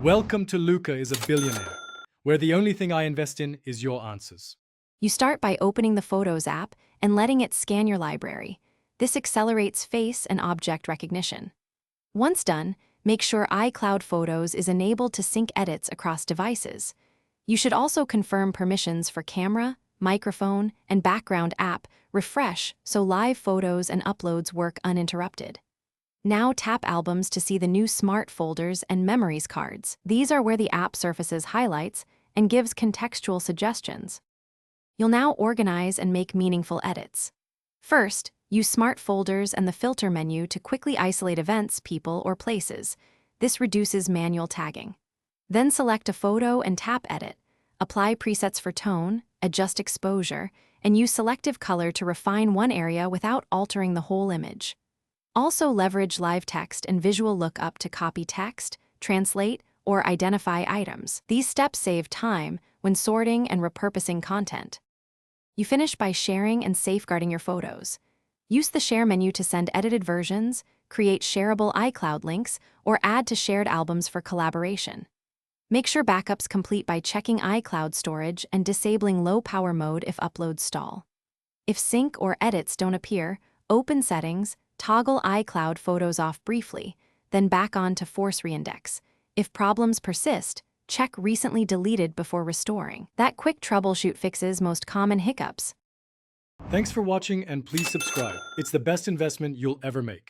Welcome to Luca is a Billionaire, where the only thing I invest in is your answers. You start by opening the Photos app and letting it scan your library. This accelerates face and object recognition. Once done, make sure iCloud Photos is enabled to sync edits across devices. You should also confirm permissions for camera, microphone, and background app refresh so live photos and uploads work uninterrupted. Now tap Albums to see the new Smart Folders and Memories cards. These are where the app surfaces highlights and gives contextual suggestions. You'll now organize and make meaningful edits. First, use Smart Folders and the Filter menu to quickly isolate events, people, or places. This reduces manual tagging. Then select a photo and tap Edit. Apply presets for tone, adjust exposure, and use selective color to refine one area without altering the whole image. Also leverage live text and visual lookup to copy text, translate, or identify items. These steps save time when sorting and repurposing content. You finish by sharing and safeguarding your photos. Use the Share menu to send edited versions, create shareable iCloud links, or add to shared albums for collaboration. Make sure backups complete by checking iCloud storage and disabling low power mode if uploads stall. If sync or edits don't appear, open Settings, toggle iCloud Photos off briefly, then back on to force reindex. If problems persist, check Recently Deleted before restoring. That quick troubleshoot fixes most common hiccups. Thanks for watching and please subscribe. It's the best investment you'll ever make.